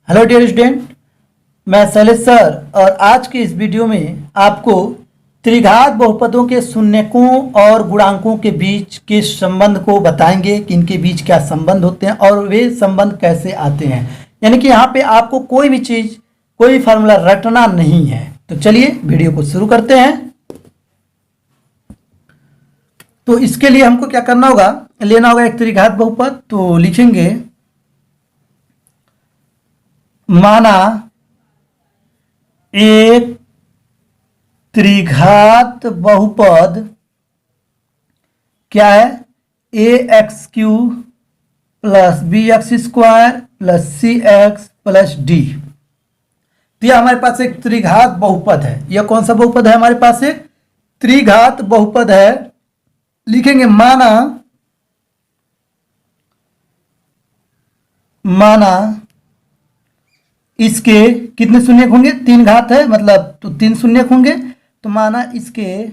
Hello dear student, मैं Shailesh sir और आज की इस वीडियो में आपको त्रिघात बहुपदों के शून्यकों और गुणांकों के बीच के संबंध को बताएंगे कि इनके बीच क्या संबंध होते हैं और वे संबंध कैसे आते हैं। यानी कि यहाँ पे आपको कोई भी चीज़, कोई फार्मूला रटना नहीं है। तो चलिए वीडियो को शुरू करते हैं। तो इसके लिए हमको क्या करना होगा, लेना होगा एक त्रिघात बहुपद। तो लिखेंगे माना एक त्रिघात बहुपद क्या है, a x cube plus b x square plus c x plus d. तो यह हमारे पास एक त्रिघात बहुपद है। यह कौन सा बहुपद है, हमारे पास एक त्रिघात बहुपद है। लिखेंगे माना इसके कितने शून्यक होंगे, तीन घात है मतलब, तो तीन शून्यक होंगे। तो माना इसके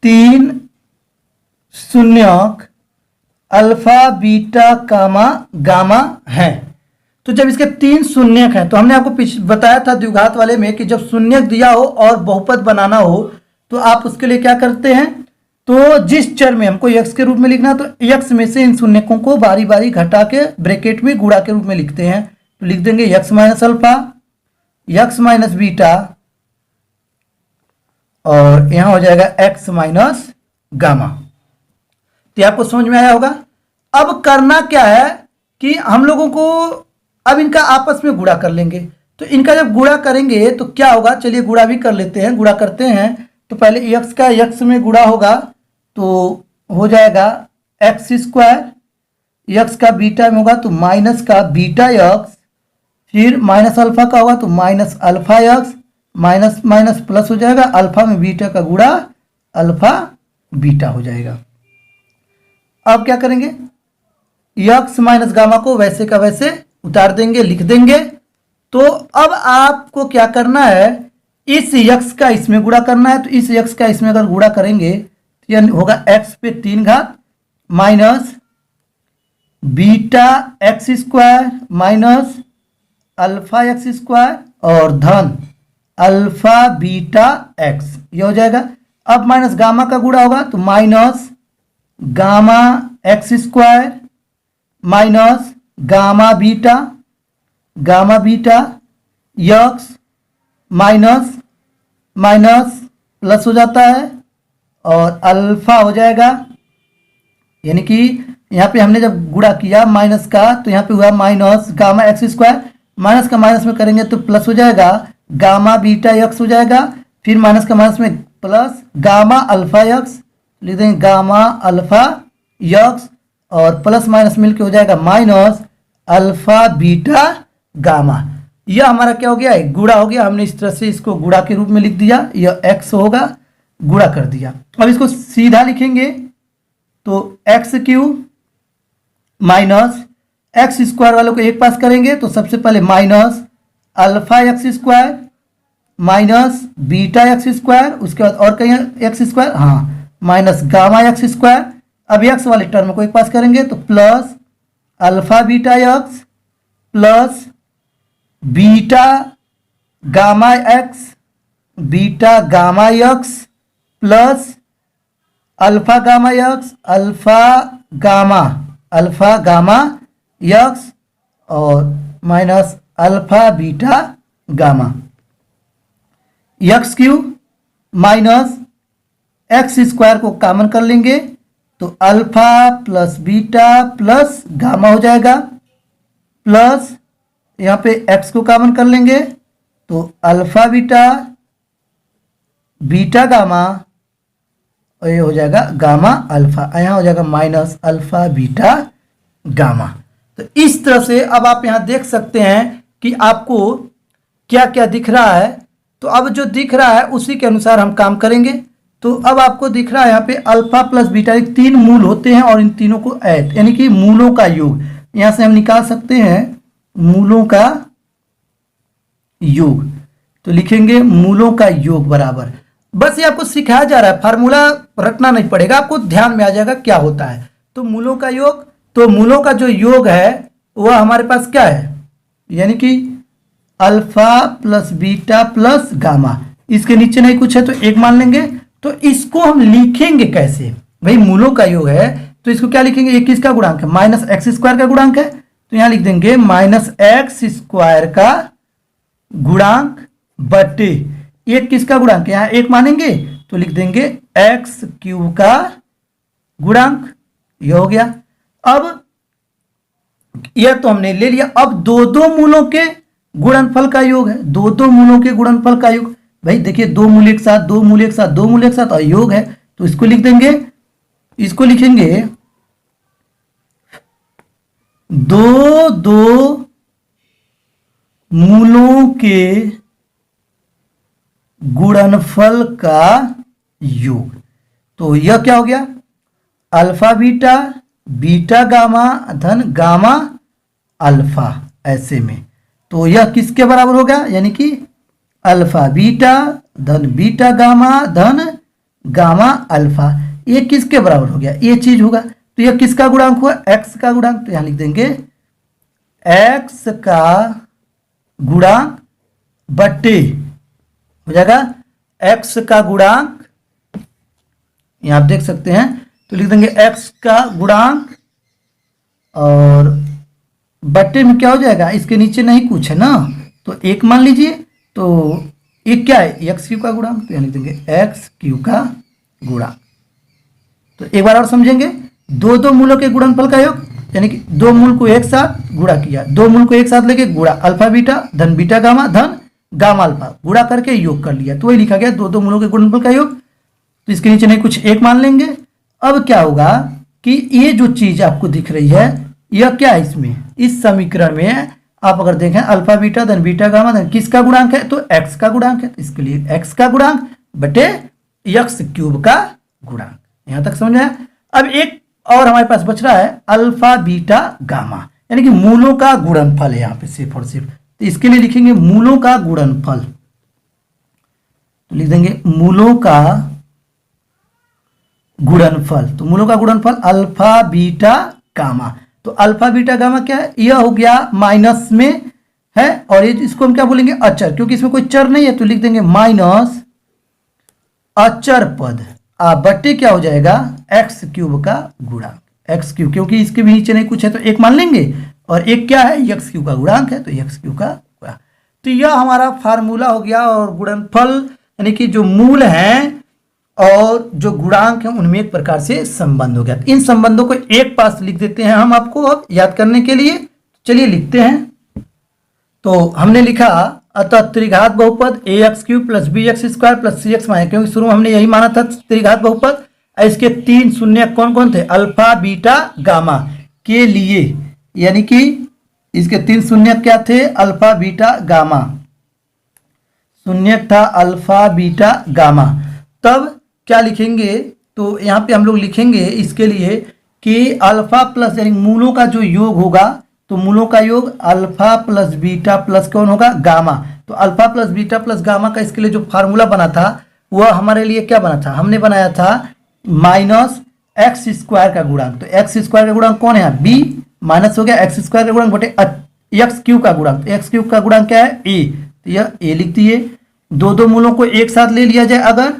तीन शून्यक अल्फा बीटा कामा गामा है। तो जब इसके तीन शून्यक हैं, तो हमने आपको बताया था द्विघात वाले में कि जब शून्यक दिया हो और बहुपद बनाना हो तो आप उसके लिए क्या करते हैं, तो जिस चर में हमको x के रूप में लिखना, तो x में से इन शून्यकों को बारी बारी घटा के ब्रैकेट में गुणा के रूप में लिखते हैं। तो लिख देंगे x minus alpha, x minus beta और यहां हो जाएगा x माइनस गामा। तो आपको समझ में आया होगा। अब करना क्या है कि हम लोगों को अब इनका आपस में गुणा कर लेंगे। तो इनका जब गुणा करेंगे तो क्या होगा, चलिए गुणा भी कर लेते हैं। गुणा करते हैं तो पहले x का x में गुणा होगा तो हो जाएगा एक्स स्क्वायर, x का बीटा में होगा तो माइनस का बीटा x, फिर माइनस अल्फा का होगा तो minus alpha x, minus minus plus हो जाएगा, अल्फा में बीटा का गुणा अल्फा बीटा हो जाएगा। अब क्या करेंगे, एक्स माइनस गामा को वैसे का वैसे उतार देंगे, लिख देंगे। तो अब आपको क्या करना है, इस x का इसमें गुणा करना है। तो इस x का इसमें अगर गुणा करेंगे तो यह होगा x पे तीन घात minus beta x square minus alpha x square और धन अल्फा बीटा एक्स, ये हो जाएगा। अब माइनस गामा का गुणा होगा तो minus gamma x square minus gamma beta x minus minus plus हो जाता है और अल्फा हो जाएगा। यानी कि यहाँ पे हमने जब गुणा किया माइनस का तो यहाँ पे हुआ minus gamma x square, minus का माइनस में करेंगे तो प्लस हो जाएगा, गामा बीटा एक्स हो जाएगा। फिर माइनस का माइनस में प्लस गामा अल्फा एक्स, लिख देंगे गामा अल्फा एक्स और प्लस माइनस मिलके हो जाएगा माइनस अल्फा बीटा गामा। यह हमारा क्या हो गया, एक गुणा हो गया। हमने इस तरह से इसको गुणा के रूप में लिख दिया, यह एक्स होगा, गुणा कर दिया। अब इसको सीधा लिखेंगे तो x cube minus x square वालों को एक पास करेंगे तो सबसे पहले minus alpha x square minus beta x square, उसके बाद और कहीं एक्स स्क्वायर, हाँ माइनस गामा एक्स स्क्वायर। अब एक्स वाले टर्म को एक पास करेंगे तो plus alpha beta x plus beta gamma x beta gamma x plus alpha gamma x alpha gamma x और minus alpha beta gamma. X cube minus x square को common कर लेंगे तो alpha plus beta plus gamma हो जाएगा, plus यहाँ पे x को कॉमन कर लेंगे तो अल्फा बीटा बीटा गामा और ये हो जाएगा गामा अल्फा, यहाँ हो जाएगा माइनस अल्फा बीटा गामा। तो इस तरह से अब आप यहाँ देख सकते हैं कि आपको क्या क्या दिख रहा है। तो अब जो दिख रहा है उसी के अनुसार हम काम करेंगे। तो अब आपको दिख रहा है यहाँ पे अल्फा प्लस बीटा, तीन मूल होते हैं और इन तीनों को ऐड यानी कि मूलों का योग, यहाँ से हम निकाल सकते हैं मूलों का योग। तो लिखेंगे मूलों का योग बराबर, बस ये आपको सिखाया जा रहा है, फार्मूला रटना नहीं पड़ेगा, आपको ध्यान में आ जाएगा क्या होता है। तो मूलों का योग, तो मूलों का जो योग है वह हमारे पास क्या है, यानी कि alpha plus beta plus gamma, इसके नीचे नहीं कुछ है तो एक मान लेंगे। तो इसको हम लिखेंगे कैसे, भाई मूलों का योग है तो इसको क्या लिखेंगे, ये किसका गुणांक है, माइनस एक्स स्क्वायर का गुणांक है, तो यहां लिख देंगे माइनस एक्स स्क्वायर का गुणांक बटे एक किसका गुणांक है, यहां एक मानेंगे तो लिख देंगे एक्स क्यूब का गुणांक, यह हो गया। अब यह तो हमने ले लिया, अब दो दो मूलों के गुणनफल का योग है, दो दो मूलों के गुणनफल का योग, भाई देखिए दो मूल एक साथ, दो मूल एक साथ, दो मूल एक साथ और योग है, तो इसको लिख देंगे, इसको लिखेंगे दो दो मूलों के गुणनफल का योग। तो यह क्या हो गया, अल्फा बीटा बीटा गामा धन गामा अल्फा, ऐसे में तो यह किसके बराबर होगा, यानी कि अल्फा बीटा धन बीटा गामा धन गामा अल्फा, ये किसके बराबर हो गया, ये चीज होगा। तो यह किसका गुणांक हुआ, एक्स का गुणांक, तो यहां लिख देंगे एक्स का गुणांक बट्टे हो जाएगा एक्स का गुणांक, यहां आप देख सकते हैं, तो लिख देंगे एक्स का गुणांक और बट्टे में क्या हो जाएगा, इसके नीचे नहीं कुछ है ना तो एक मान लीजिए, तो एक क्या है एक्स क्यू का गुणांक, तो यहां लिख देंगे एक्स क्यू का गुणांक। तो एक बार और समझेंगे, दो दो मूलों के गुणनफल का योग, यानी कि दो मूल को एक साथ गुणा किया, दो मूल को एक साथ लेके गुणा अल्फा बीटा धन बीटा गामा धन गामा अल्फा, गुणा करके योग कर लिया, तो वही लिखा गया दो दो मूलों के गुणनफल का योग। तो इसके नीचे नहीं कुछ एक मान लेंगे। अब क्या होगा कि ये जो चीज आपको दिख रही है यह क्या है, इसमें इस समीकरण में आप अगर देखें अल्फा बीटा धन बीटा गामा धन किसका गुणांक है, तो एक्स का गुणांक है, तो इसके लिए एक्स का गुणांक बटे एक्स क्यूब का गुणांक। यहां तक समझ आया। अब एक और हमारे पास बच रहा है अल्फा बीटा गामा, यानी कि मूलों का गुणनफल है यहाँ पे सिर्फ और सिर्फ, तो इसके लिए लिखेंगे मूलों का गुणनफल, तो लिख देंगे मूलों का गुणनफल, तो मूलों का गुणनफल अल्फा बीटा गामा। तो अल्फा बीटा गामा क्या है, यह हो गया माइनस में है और ये इसको हम क्या बोलेंगे अचर, क्योंकि इसमें कोई चर नहीं है, तो लिख देंगे माइनस अचर पद बट्टे क्या हो जाएगा एक्स क्यूब का गुणांक, एक्स क्यूब, क्योंकि इसके भी नीचे नहीं कुछ है तो एक मान लेंगे और एक क्या है एक्स क्यूब का गुणांक है, तो एक्स क्यूब का गुणांक। तो यह हमारा फार्मूला हो गया और गुणनफल यानी कि जो मूल हैं और जो गुणांक है उनमें एक प्रकार से संबंध हो गया। इन संबंधों को एक पास लिख देते हैं हम आपको अब याद करने के लिए, चलिए लिखते हैं। तो हमने लिखा अतः त्रिघात बहुपद a x cube plus b x square plus c x minus, क्योंकि शुरू में हमने यही माना था त्रिघात बहुपद, इसके तीन शून्य कौन कौन थे अल्फा बीटा गामा के लिए, यानी कि इसके तीन शून्य क्या थे अल्फा बीटा गामा, शून्य था अल्फा बीटा गामा। तब क्या लिखेंगे, तो यहाँ पे हम लोग लिखेंगे इसके लिए कि अल्फा प्लस यानी मूलों का जो योग होगा, तो मूलों का योग अल्फा प्लस बीटा प्लस कौन होगा गामा, तो alpha plus beta plus gamma का इसके लिए जो फार्मूला बना था वह हमारे लिए क्या बना था, हमने बनाया था माइनस एक्स स्क्वायर का गुणांक, तो एक्स स्क्वायर का गुणांक कौन है बी, माइनस हो गया एक्स स्क्वायर का गुणांक बटे एक्स क्यूब का गुणांक, एक्स क्यूब का गुणांक क्या है ए, तो यह ए लिख दिए। दो दो मूलों को एक साथ ले लिया जाए अगर,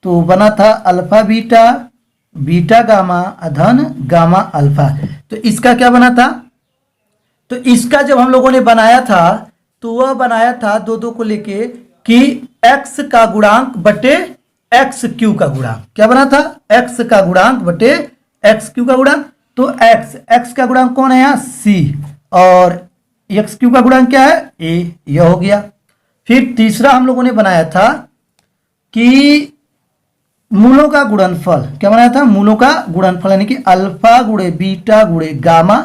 तो बना था अल्फा बीटा बीटा गामा धन गामा अल्फा, तो इसका क्या बना था, तो इसका जब हम लोगों ने बनाया था तो वह बनाया था दो दो को लेके कि x का गुणांक बटे एक्स क्यू का गुणांक, क्या बना था x का गुणांक बटे एक्स क्यू का गुणांक, तो x का गुणांक कौन है यहाँ c और एक्स क्यू का गुणांक क्या है a, यह हो गया। फिर तीसरा हम लोगों ने बनाया था कि मूलों का गुणनफल, क्या बनाया था मूलों का गुणनफल, यानी कि अल्फा गुणे बीटा गुणे गामा,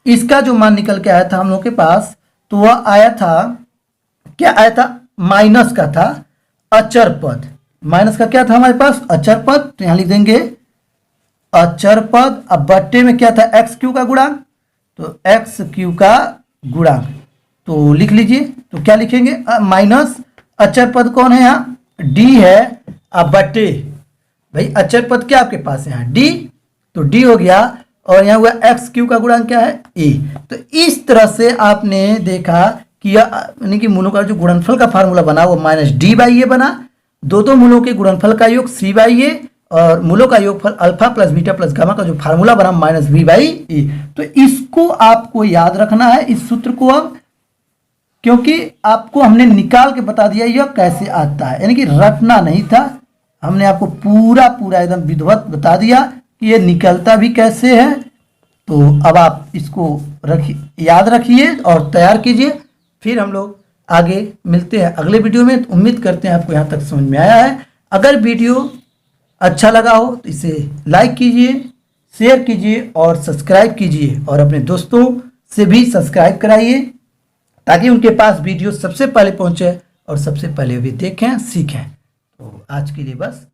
इसका जो मान निकल के आया था हम लोग के पास, तो वह आया था क्या आया था माइनस का था अचर पद, माइनस का क्या था हमारे पास अचर पद, तो यहां लिख देंगे अचर पद। अब बट्टे में क्या था एक्स क्यू का गुणांक, तो एक्स क्यू का गुणांक, तो लिख लीजिए, तो क्या लिखेंगे माइनस अचर पद कौन है यहाँ डी है, अब बट्टे भाई अचर पद क्या आपके पास है यहाँ डी, तो डी हो गया और यहाँ हुआ एक्स क्यू का गुणांक क्या है ए। तो इस तरह से आपने देखा किया, यानी कि मूलों का जो गुणनफल का फार्मूला बना वो माइनस डी बाई ए बना, दो मूलों के गुणनफल का योग सी बाई ए और मूलों का योगफल alpha plus beta plus gamma का जो फार्मूला बना माइनस बी बाई ए। तो इसको आपको याद रखना है, इस सूत्र को अब, क्योंकि आपको हमने निकाल के बता दिया यह कैसे आता है, यानी कि रटना नहीं था, हमने आपको पूरा पूरा एकदम विधिवत बता दिया कि ये निकलता भी कैसे है। तो अब आप इसको रखिए, याद रखिए और तैयार कीजिए। फिर हम लोग आगे मिलते हैं अगले वीडियो में। तो उम्मीद करते हैं आपको यहाँ तक समझ में आया है। अगर वीडियो अच्छा लगा हो तो इसे लाइक कीजिए, शेयर कीजिए और सब्सक्राइब कीजिए, और अपने दोस्तों से भी सब्सक्राइब कराइए ताकि उनके पास वीडियो सबसे पहले पहुंचे और सबसे पहले भी देखें सीखें। तो आज के लिए बस